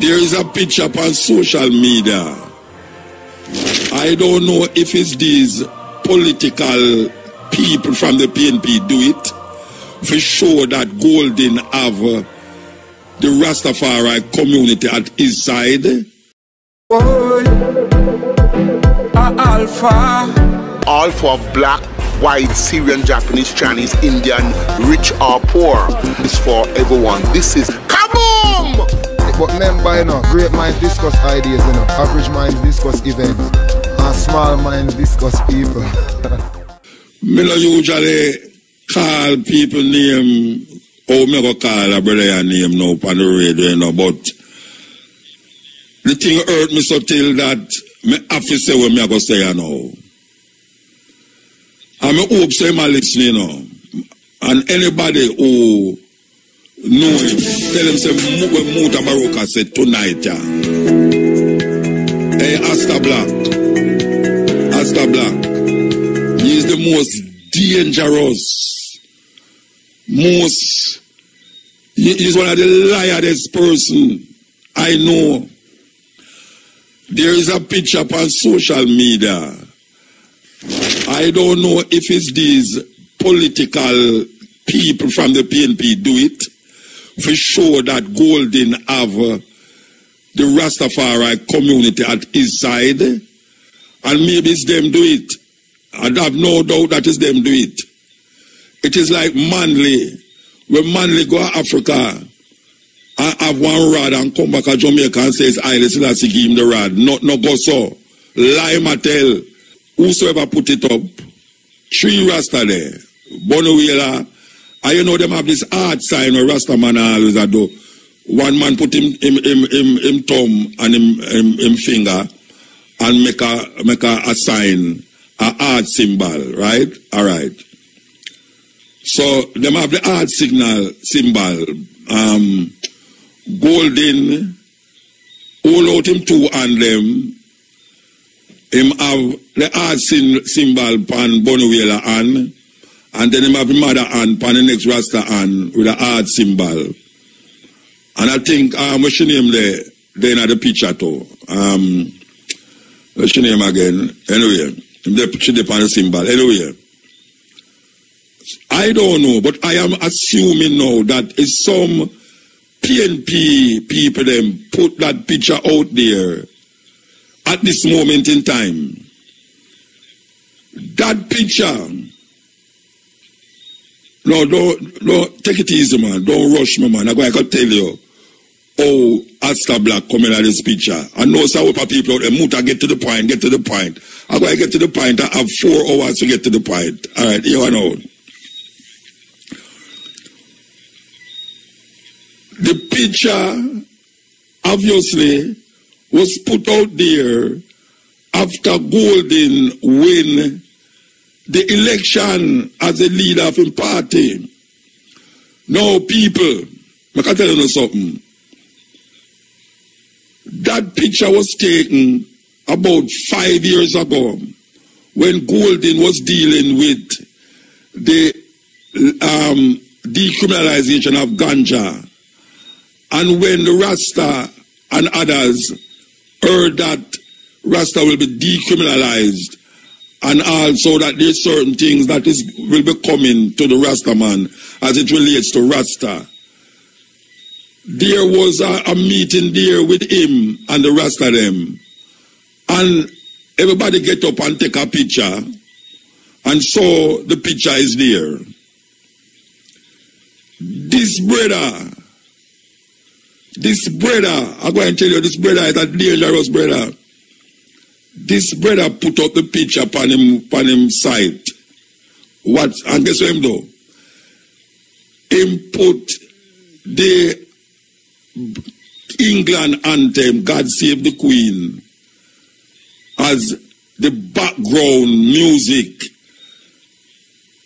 There is a picture on social media. I don't know if it's these political people from the PNP do it for sure that Golden have the Rastafari community at his side. All for black, white, Syrian, Japanese, Chinese, Indian, rich or poor. It's for everyone. This is Kaboom! But remember, you know, great minds discuss ideas, you know. Average minds discuss events. And small minds discuss people. Me no usually call people name, or me go call a brother name now on the radio, you know, but the thing hurt me so till that me have to say what me go say, you know. And I hope say my listening, you know. And anybody who know him, tell him say when Muta Baroka said tonight, yeah. Hey, Asta Black, he is the most dangerous, he's one of the liarest person I know. There is a picture on social media. I don't know if it's these political people from the PNP do it for sure that Golden have the Rastafari community at his side, and maybe it's them do it. I have no doubt that it's them do it. It is like Manley. When Manley go to Africa and have one rod and come back to Jamaica and says, I let's give him the rod. No go so. Lie Mattel. Whosoever put it up. 3 Rasta there. Bonuela. And you know them have this art sign where Rasta man always do. One man put him thumb and him finger and make a sign, a art symbol, right? All right. So them have the art symbol. Golden, hold out him 2 hand them. Him have the art symbol pan Bonuela hand, and then him have the mother hand pan the next Rasta hand with the art symbol. And I think what's your name there in the picture too? What's your name again? Anyway, they put the pan the symbol. Anyway. I don't know, but I am assuming now that it's some PNP people them put that picture out there at this moment in time. That picture, no, don't take it easy, man. Don't rush me, man. I can tell you how Asta Black coming at this picture. I know some people out there, Muta, get to the point. I'm going to get to the point. I have 4 hours to get to the point. All right, here I know. The picture, obviously, was put out there after Golden win the election as a leader of his party. Now, people, I can tell you something. That picture was taken about 5 years ago when Golden was dealing with the decriminalization of ganja. And when the Rasta and others heard that Rasta will be decriminalized, and also that there's certain things that will be coming to the Rasta man as it relates to Rasta, there was a meeting there with him and the Rasta them. And everybody get up and take a picture. And so the picture is there. This brother, I'm going to tell you, this brother is a dangerous brother. This brother put up the picture upon him site. What? And guess what him do? Him put the England anthem, God Save the Queen, as the background music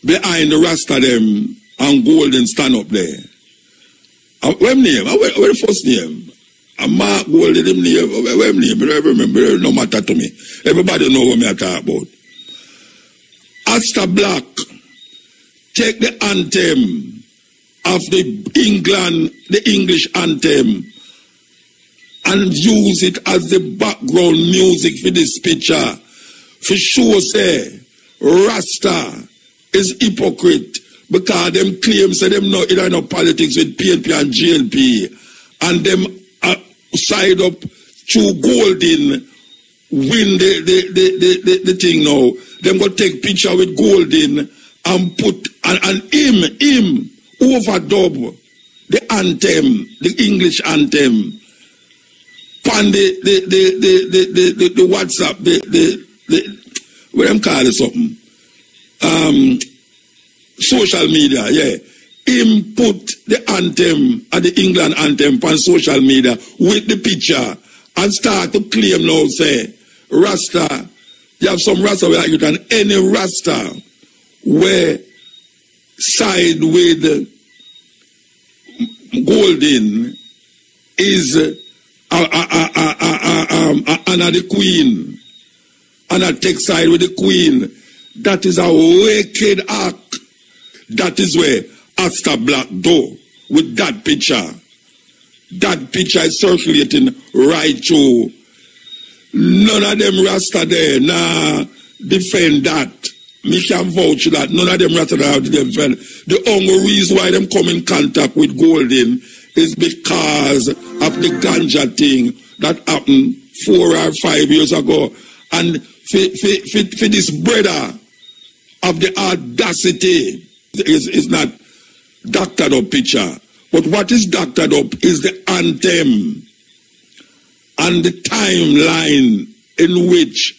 behind the Rasta them, and Golden stand up there. What name? Where the first name? Mark Golden name. What name? I don't remember. No matter to me. Everybody know what I talk about. Asta Black take the anthem of the English anthem, and use it as the background music for this picture. For sure say, Rasta is hypocrite because them claims say them not in no politics with PNP and GLP and them side up through Golden win the thing now. Them go take picture with Golden and put and him overdub the anthem, the English anthem, pan the WhatsApp, the what them call it something, social media, yeah. Him put the anthem and the England anthem on social media with the picture and start to claim now, say, Rasta, you have some Rasta where you can any Rasta where side with Golden is Anna the Queen. Anna take side with the Queen. That is a wicked act. That is where Asta Black do with that picture. That picture is circulating right through. None of them Rasta there. Nah, defend that. Me can vouch that. None of them Rasta there to defend. The only reason why them come in contact with Golden is because of the ganja thing that happened 4 or 5 years ago. And for this brother of the audacity is not doctored up picture. But what is doctored up is the anthem and the timeline in which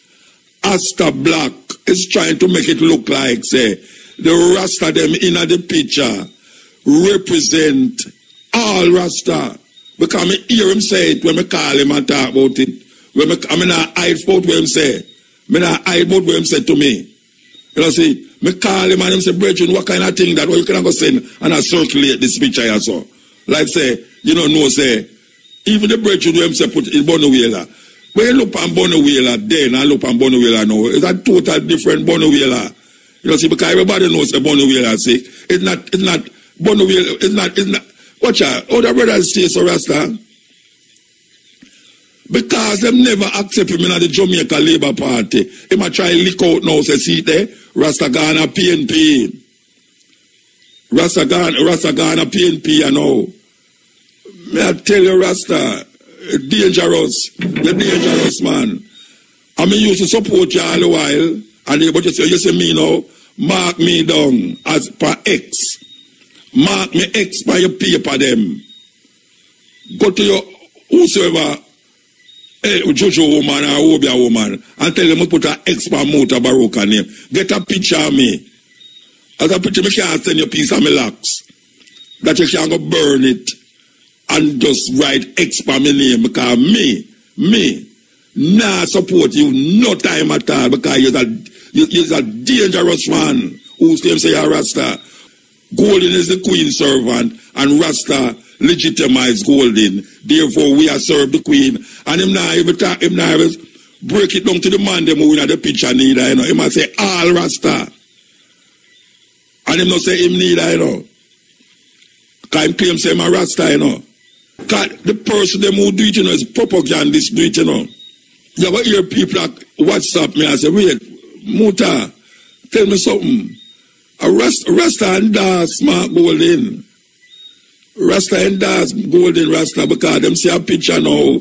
Asta Black is trying to make it look like, say, the Rasta them in the picture represent all Rasta. Because I hear him say it when I call him and talk about it. When I not hide about what him say. I not hide about what him said to me. You know, see, I call him and him say, Brethren, what kind of thing that you can go send and I circulate this picture here so. Like say, you know, no say, even the brethren who him say put in Bonawela. When you look on Bonawela then and look on Bonawela now, it's a total different Bonawela. You know, see, because everybody knows that Bonawela is sick. It's not Bonawela, it's not, watch out, all the brothers say so Rasta. Because them never accept him in the Jamaica Labour Party. He might try to lick out now, say, see there, Rasta Ghana PNP. Rasta Ghana PNP, you know. May I tell you, Rasta, dangerous. The dangerous man. I mean, used to support you all the while, and but you say me now, mark me down as per X. Mark me X by your paper them. Go to your whosoever Jojo woman or Obia woman and tell them to put an X per motor Baroka name. Get a picture of me. As a picture, me can't send you a piece of my locks. That you can go burn it and just write X per my name because me, nah support you no time at all because you're a dangerous man who claims say you're Rasta. Golden is the Queen servant and Rasta legitimize Golden. Therefore, we are serve the Queen. And him now even talk, him now even break it down to the man them who in the picture neither, you know. He might say all Rasta. And him not say him neither, you know. Because him claim say him a Rasta, you know. Because the person them who do it, you know, is propagandist do it, you know. You ever hear people like WhatsApp me and say, wait, Muta, tell me something. A Rasta and Das smart Golden. Rasta and Das Golden Rasta because them see a picture now.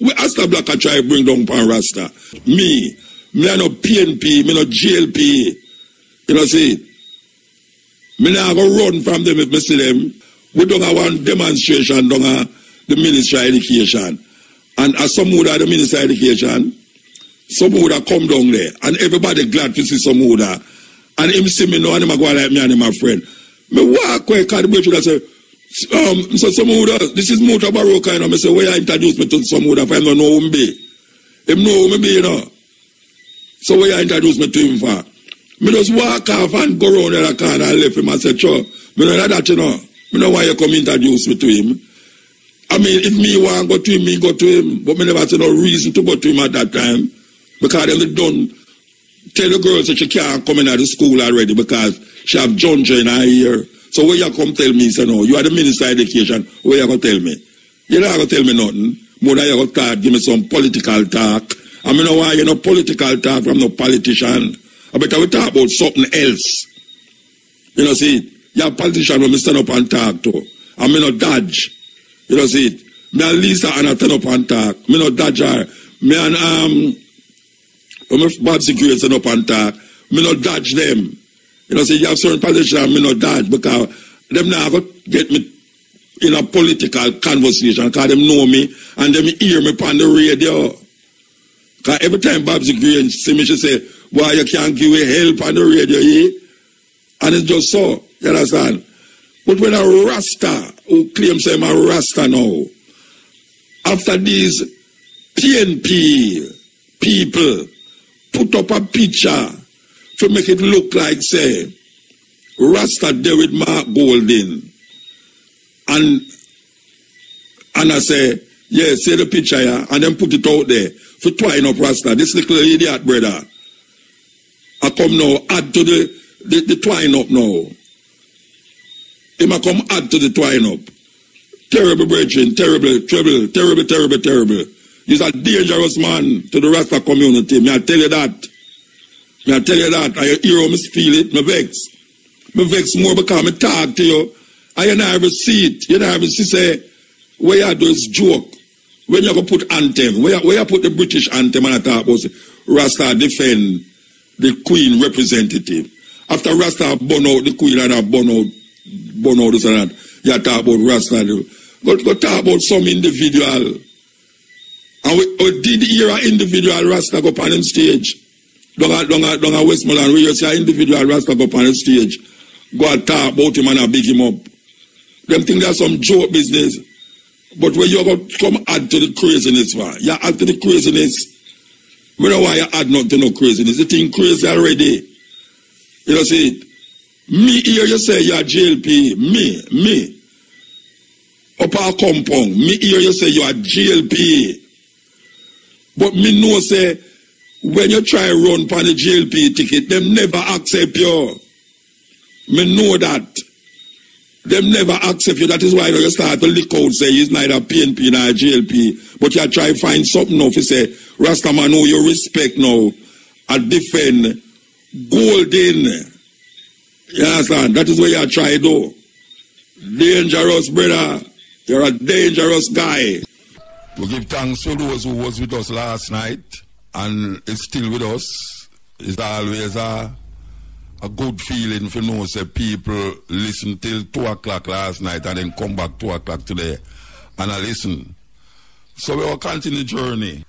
We Asta Black I try to bring down pan Rasta. Me are no PNP, me no GLP. You know see. Me not go run from them if me see them. We don't have one demonstration down the Ministry of Education. And as some would have the Ministry of Education, some would have come down there. And everybody glad to see some would have. And him see me now and him go like me and him my friend. Me walk away because the brother say, so some would have, this is Muta Baroka, you know. Me say, where you introduce me to some would have, I don't know who me be. Him know who me be, you know. So where you introduce me to him for? Me just walk off and go around the corner and left him and say, sure, me know that, you know. Me know why you come introduce me to him. I mean, if me want to go to him, me go to him. But me never see no reason to go to him at that time. Because they don't tell the girl that she can't come in at the school already because she have Junja in her ear. So where you come tell me, say no, you are the Minister of Education, where you going to tell me? You're not going to tell me nothing. more than you talk, give me some political talk. I mean, no why you know political talk from no politician. I better we talk about something else. You know, see, you're a politician when me stand up and talk to. I mean, no dodge. You know, see, me and Lisa and I stand up and talk. Me no dodge her. Me and when me Bob Security stand up and talk, me no dodge them. You know, see, you have certain politicians me no dodge because them now go get me in a political conversation because them know me and them hear me on the radio. Because every time Bob Security see me, she say, why you can't give me help on the radio, eh? And it's just so, you understand? But when a Rasta, who claims I'm a Rasta now, after these PNP people put up a picture to make it look like, say, Rasta there with Mark Golding, and I say, yeah, see the picture here, and then put it out there for twine up Rasta. This little idiot brother, I come now, add to the twine up now. He might come add to the twine up. Terrible brethren, terrible. He's a dangerous man to the Rasta community. May I tell you that? I hear how I feel it, I vex. I vex more because I talk to you. I never see it. You never see say, where you do is joke. When you go put anthem, where you put the British anthem and I talk about Rasta defend the Queen representative. After Rasta burn out the Queen and I burn out this and that, you talk about Rasta. Go talk about some individual. And we did hear an individual Rasta go up on the stage. Don't Westmoreland, where you see an individual Rasta go up on the stage. Go and talk about him and I big him up. Them think there's some joke business. But when you go come add to the craziness, you add to the craziness. We don't know why you add not to no craziness. The thing crazy already. You know, see, me hear you say you're GLP. Me. Up our compound. Me hear you say you're GLP. But me know say, when you try run for the GLP ticket, them never accept you. Me know that. Them never accept you. That is why you start to lick out, say, he's neither PNP nor GLP. But you try to find something now, you say, Rastaman, know you respect now, and defend Golding. You understand? That is what you try to do. Dangerous, brother. You're a dangerous guy. We give thanks to those who was with us last night, and is still with us. It's always a good feeling for know say people listen till 2 o'clock last night and then come back 2 o'clock today and I listen. So we will continue the journey.